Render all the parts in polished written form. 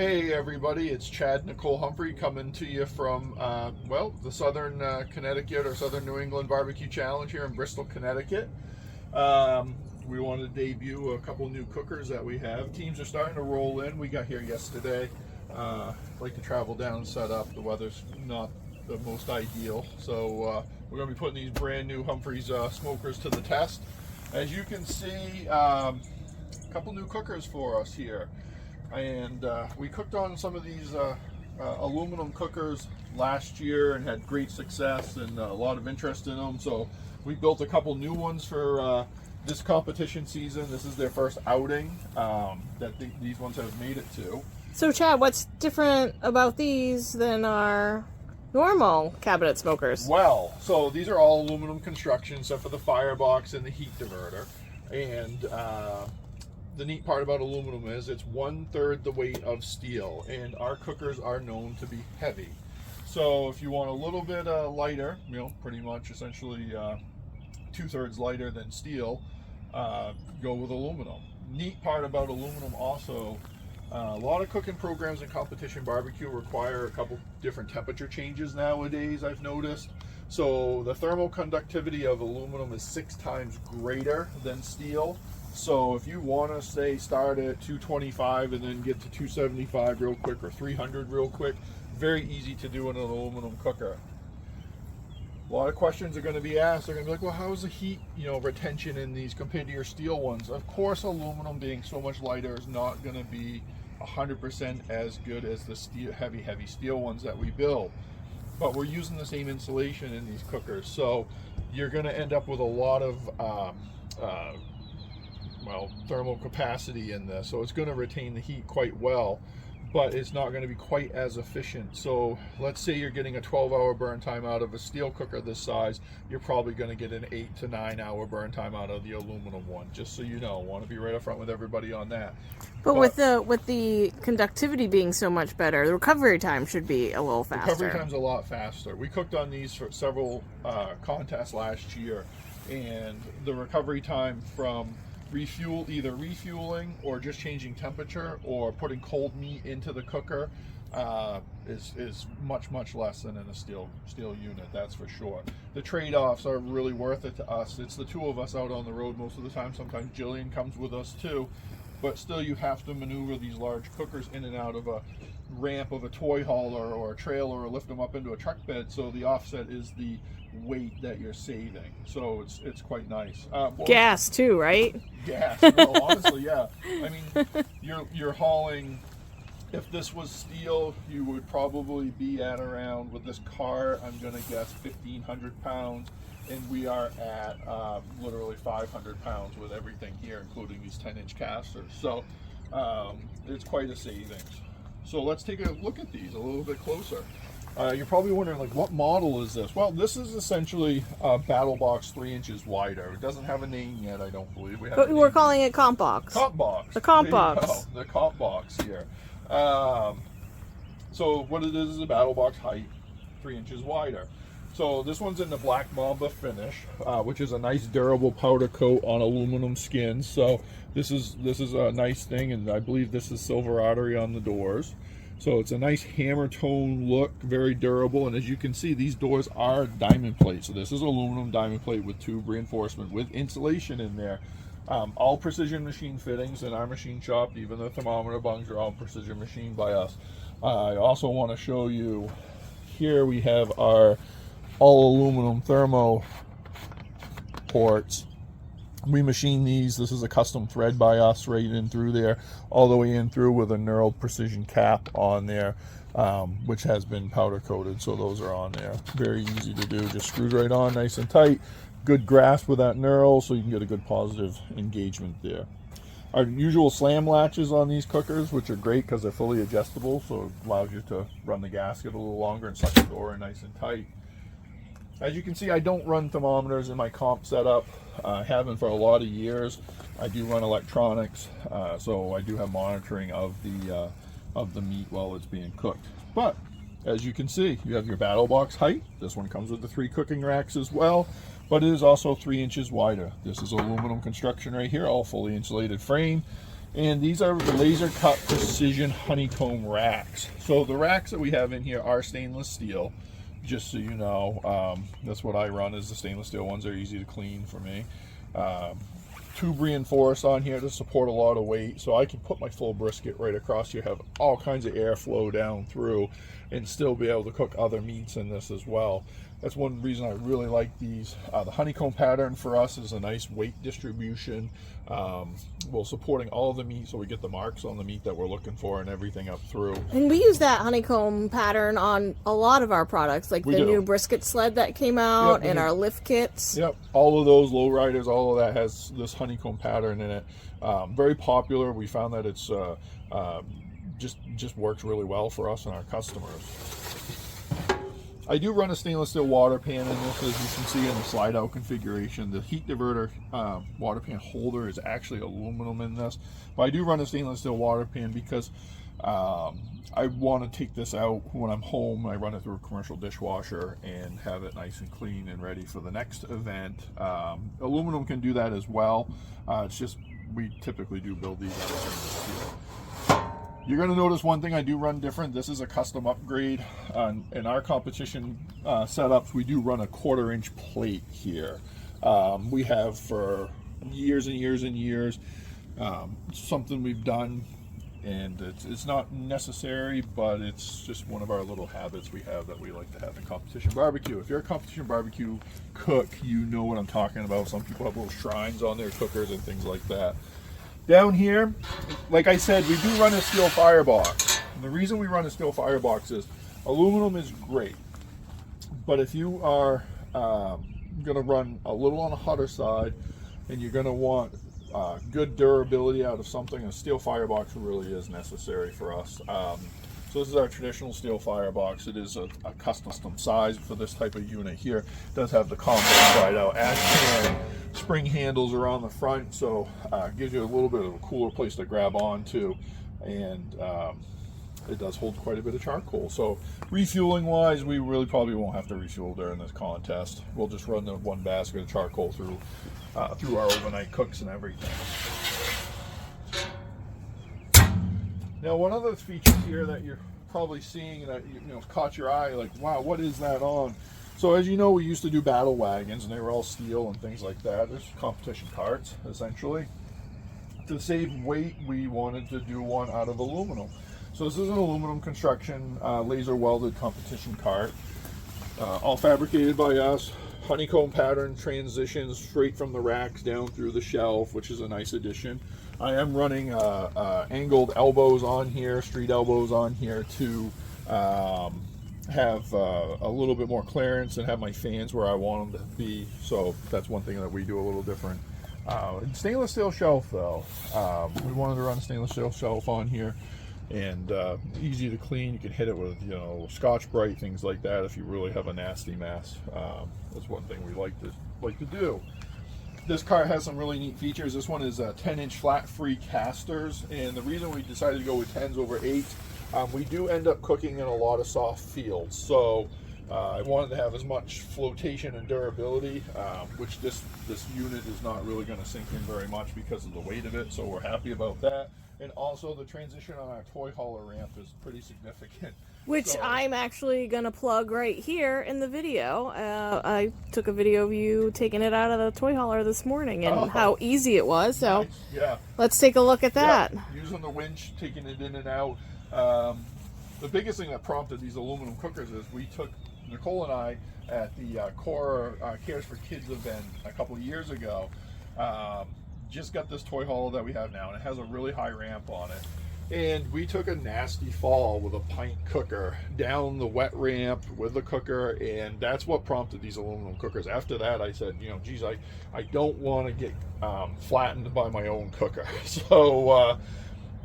Hey everybody, it's Chad Nicole Humphrey coming to you from, the Southern Connecticut or Southern New England Barbecue Challenge here in Bristol, Connecticut. We wanted to debut a couple new cookers that we have. Teams are starting to roll in. We got here yesterday. Like to travel down and set up. The weather's not the most ideal. So we're going to be putting these brand new Humphrey's smokers to the test. As you can see, a couple new cookers for us here. And we cooked on some of these aluminum cookers last year and had great success and a lot of interest in them. So we built a couple new ones for this competition season. This is their first outing that these ones have made it to. So Chad, what's different about these than our normal cabinet smokers? Well, so these are all aluminum construction except for the firebox and the heat diverter. And the neat part about aluminum is it's 1/3 the weight of steel, and our cookers are known to be heavy. So if you want a little bit lighter, pretty much essentially 2/3 lighter than steel, go with aluminum. Neat part about aluminum also, a lot of cooking programs in competition barbecue require a couple different temperature changes nowadays, I've noticed. So the thermal conductivity of aluminum is 6 times greater than steel. So if you want to say start at 225 and then get to 275 real quick or 300 real quick, very easy to do in an aluminum cooker. A lot of questions are going to be asked. They're going to be like, well, how's the heat retention in these compared to your steel ones? Of course, aluminum being so much lighter is not going to be 100% as good as the steel, heavy steel ones that we build. But we're using the same insulation in these cookers, so you're going to end up with a lot of thermal capacity in this, so it's going to retain the heat quite well, but it's not going to be quite as efficient. So let's say you're getting a 12-hour burn time out of a steel cooker this size, you're probably going to get an 8 to 9 hour burn time out of the aluminum one, just so you know. Want to be right up front with everybody on that. But with the conductivity being so much better, the recovery time should be a little faster. Recovery time's a lot faster. We cooked on these for several contests last year, and the recovery time from either refueling or just changing temperature or putting cold meat into the cooker is much less than in a steel unit, that's for sure. The trade-offs are really worth it to us. It's the two of us out on the road most of the time. Sometimes Jillian comes with us too, but still you have to maneuver these large cookers in and out of a ramp of a toy hauler or a trailer or lift them up into a truck bed, so the offset is the weight that you're saving. So it's quite nice. Gas too, right? Gas. Well, honestly, yeah. I mean, you're hauling. If this was steel, you would probably be at around, with this car, I'm gonna guess 1,500 pounds, and we are at literally 500 pounds with everything here, including these 10-inch casters. So it's quite a savings. So let's take a look at these a little bit closer. You're probably wondering, like, what model is this? Well, this is essentially a battle box 3 inches wider. It doesn't have a name yet, I don't believe. But we're calling it comp box. Comp box. The comp box. The comp box here. So what it is a battle box height, 3 inches wider. So this one's in the Black Mamba finish, which is a nice durable powder coat on aluminum skins. So this is a nice thing, and I believe this is silver artery on the doors. So it's a nice hammer tone look, very durable, and as you can see, these doors are diamond plate. So this is aluminum diamond plate with tube reinforcement with insulation in there. All precision machine fittings in our machine shop. Even the thermometer bungs are all precision machined by us. I also want to show you, here we have our all aluminum thermo ports. We machine these. This is a custom thread by us right in through there, all the way in through with a knurled precision cap on there, which has been powder coated. So those are on there. Very easy to do. Just screws right on, nice and tight. Good grasp with that knurl, so you can get a good positive engagement there. Our usual slam latches on these cookers, which are great because they're fully adjustable, so it allows you to run the gasket a little longer and suck the door in nice and tight. As you can see, I don't run thermometers in my comp setup. I haven't for a lot of years. I do run electronics, so I do have monitoring of the meat while it's being cooked. But as you can see, you have your battle box height. This one comes with the 3 cooking racks as well, but it is also 3 inches wider. This is aluminum construction right here, all fully insulated frame. And these are the laser cut precision honeycomb racks. So the racks that we have in here are stainless steel, just so you know. That's what I run, is the stainless steel ones. They're easy to clean for me. Tube reinforced on here to support a lot of weight, so I can put my full brisket right across here, have all kinds of airflow down through, and still be able to cook other meats in this as well. That's one reason I really like these. The honeycomb pattern for us is a nice weight distribution, while supporting all of the meat, so we get the marks on the meat that we're looking for and everything up through. And we use that honeycomb pattern on a lot of our products, like the new brisket sled that came out, and our lift kits. Yep, all of those lowriders, all of that has this honeycomb pattern in it. Very popular. We found that it's just works really well for us and our customers. I do run a stainless steel water pan in this, as you can see in the slide out configuration. The heat diverter water pan holder is actually aluminum in this, but I do run a stainless steel water pan because I want to take this out when I'm home. I run it through a commercial dishwasher and have it nice and clean and ready for the next event. Aluminum can do that as well. It's just we typically do build these out of stainless steel. You're going to notice one thing I do run different. This is a custom upgrade. In our competition setups, we do run a 1/4-inch plate here. We have for years and years and years. Something we've done, and it's not necessary, but it's just one of our little habits we have that we like to have in competition barbecue. If you're a competition barbecue cook, you know what I'm talking about. Some people have little shrines on their cookers and things like that. Down here, like I said, we do run a steel firebox. And the reason we run a steel firebox is aluminum is great, but if you are going to run a little on the hotter side and you're going to want good durability out of something, a steel firebox really is necessary for us. So this is our traditional steel firebox. It is a custom size for this type of unit here. It does have the combo dried out ash can. Spring handles are on the front, so it gives you a little bit of a cooler place to grab onto, and it does hold quite a bit of charcoal. So refueling wise, we really probably won't have to refuel during this contest. We'll just run the one basket of charcoal through our overnight cooks and everything. Now, one other feature here that you're probably seeing that caught your eye, like, wow, what is that on? So as you know, we used to do battle wagons, and they were all steel and things like that. There's competition carts, essentially. To save weight, we wanted to do one out of aluminum. So this is an aluminum construction, laser welded competition cart, all fabricated by us. Honeycomb pattern transitions straight from the racks down through the shelf, which is a nice addition. I am running angled elbows on here, street elbows on here to have a little bit more clearance and have my fans where I want them to be. So that's one thing that we do a little different. Stainless steel shelf though. We wanted to run a stainless steel shelf on here, and easy to clean. You can hit it with Scotch-Brite, things like that if you really have a nasty mess. That's one thing we like to do. This cart has some really neat features. This one is 10-inch flat-free casters, and the reason we decided to go with 10s over 8s, we do end up cooking in a lot of soft fields, so I wanted to have as much flotation and durability, which this unit is not really going to sink in very much because of the weight of it, so we're happy about that. And also the transition on our toy hauler ramp is pretty significant. Which I'm actually going to plug right here in the video. I took a video of you taking it out of the toy hauler this morning and how easy it was. So nice. Yeah. Let's take a look at that. Yeah. Using the winch, taking it in and out. The biggest thing that prompted these aluminum cookers is we took, Nicole and I, at the Core Cares for Kids event a couple of years ago, just got this toy hauler that we have now, and it has a really high ramp on it. And we took a nasty fall with a pint cooker down the wet ramp with the cooker, and that's what prompted these aluminum cookers. After that, I said, geez, I don't want to get flattened by my own cooker. So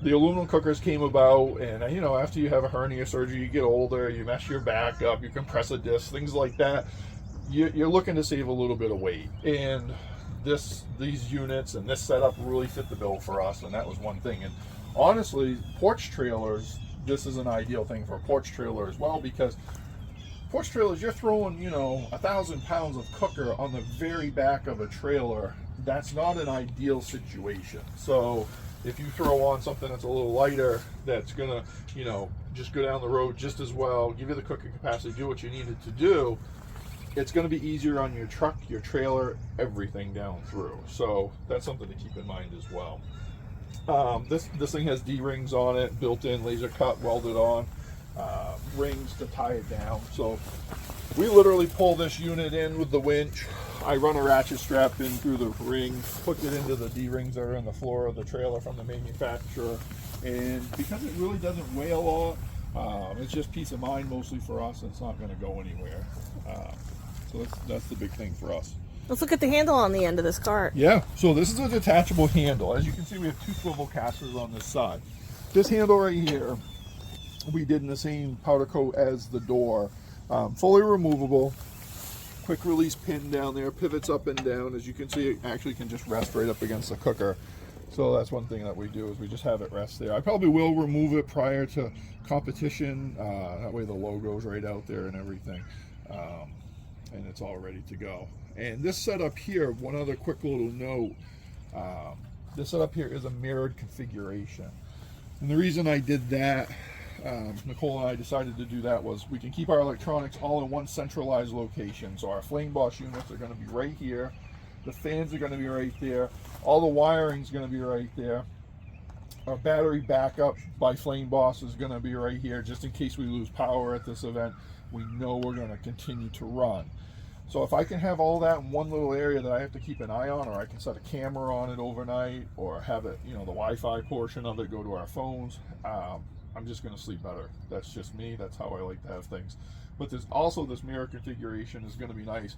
the aluminum cookers came about, and after you have a hernia surgery, you get older, you mess your back up, you compress a disc, things like that. You're looking to save a little bit of weight, and these units and this setup really fit the bill for us, and that was one thing. And honestly, porch trailers, this is an ideal thing for a porch trailer as well, because porch trailers, you're throwing 1,000 pounds of cooker on the very back of a trailer. That's not an ideal situation. So If you throw on something that's a little lighter, that's gonna, you know, just go down the road just as well, give you the cooking capacity, do what you need it to do, it's going to be easier on your truck, your trailer, everything down through. So that's something to keep in mind as well. This thing has D-rings on it, built in, laser cut, welded on, rings to tie it down. So we literally pull this unit in with the winch. I run a ratchet strap in through the ring, hook it into the D-rings that are in the floor of the trailer from the manufacturer. And because it really doesn't weigh a lot, it's just peace of mind mostly for us. It's not going to go anywhere. So that's the big thing for us. Let's look at the handle on the end of this cart. Yeah, so this is a detachable handle. As you can see, we have 2 swivel casters on this side. This handle right here, we did in the same powder coat as the door. Fully removable, quick release pin down there, pivots up and down. As you can see, it actually can just rest right up against the cooker. So that's one thing that we do, is we just have it rest there. I probably will remove it prior to competition. That way the logo's right out there and everything. And it's all ready to go. And this setup here, one other quick little note, this setup here is a mirrored configuration. And the reason I did that, Nicole and I decided to do that, was we can keep our electronics all in one centralized location. So our Flame Boss units are going to be right here. The fans are going to be right there. All the wiring is going to be right there. Our battery backup by Flame Boss is going to be right here, just in case we lose power at this event. We know we're going to continue to run. So if I can have all that in one little area that I have to keep an eye on, or I can set a camera on it overnight, or have it, you know, the Wi-Fi portion of it go to our phones, I'm just going to sleep better. That's just me. That's how I like to have things. But there's also this mirror configuration is going to be nice.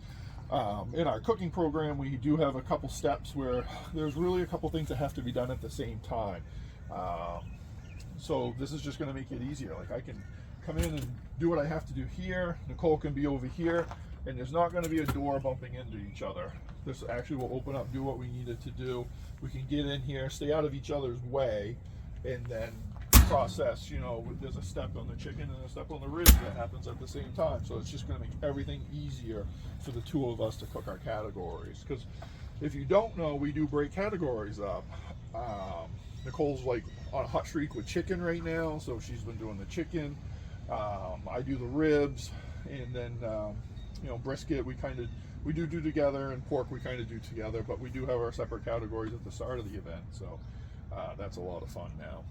In our cooking program, we do have a couple steps where there's really a couple things that have to be done at the same time. So this is just going to make it easier. Like, I can come in and do what I have to do here. Nicole can be over here, and there's not going to be a door bumping into each other. This actually will open up, do what we need it to do. We can get in here, stay out of each other's way, and then process. You know, there's a step on the chicken and a step on the ribs that happens at the same time. So it's just going to make everything easier for the 2 of us to cook our categories. Because if you don't know, we do break categories up. Nicole's like on a hot streak with chicken right now, so she's been doing the chicken. I do the ribs, and then you know, brisket we do together, and pork we kind of do together, but we do have our separate categories at the start of the event. So that's a lot of fun now.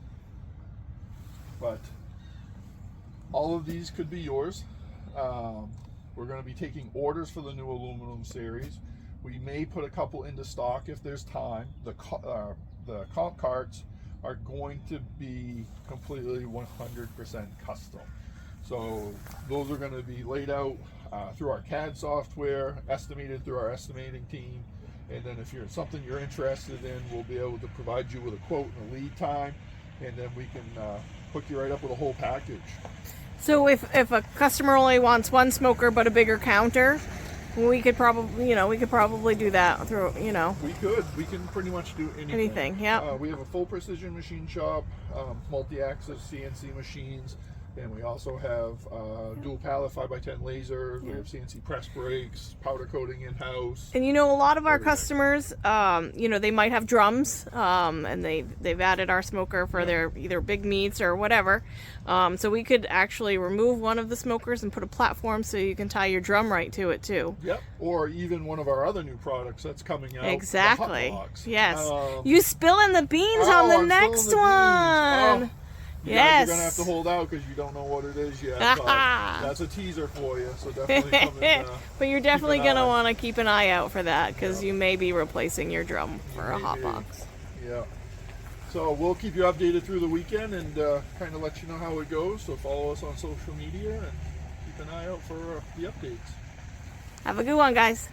But all of these could be yours. We're going to be taking orders for the new aluminum series. We may put a couple into stock if there's time. The comp carts are going to be completely 100% custom. So those are going to be laid out through our CAD software, estimated through our estimating team. And then if you're something you're interested in, we'll be able to provide you with a quote and a lead time, and then we can hook you right up with a whole package. So if a customer only wants one smoker but a bigger counter, we could probably do that through, you know. We can pretty much do anything. Anything, yeah. We have a full precision machine shop, multi-axis CNC machines, and we also have dual pallet 5x10 lasers. We have CNC press brakes, powder coating in-house. And you know, a lot of our customers, you know, they might have drums, and they've added our smoker for their either big meats or whatever. So we could actually remove one of the smokers and put a platform so you can tie your drum right to it too. Yep. Or even one of our other new products that's coming out. Exactly. The hot box. Yes. You spilling the beans on the next one. You guys are going to have to hold out because you don't know what it is yet. But that's a teaser for you, so definitely come and but you're definitely going to want to keep an eye out for that, because you may be replacing your drum for a hot box. Yeah. So we'll keep you updated through the weekend and kind of let you know how it goes. So follow us on social media and keep an eye out for the updates. Have a good one, guys.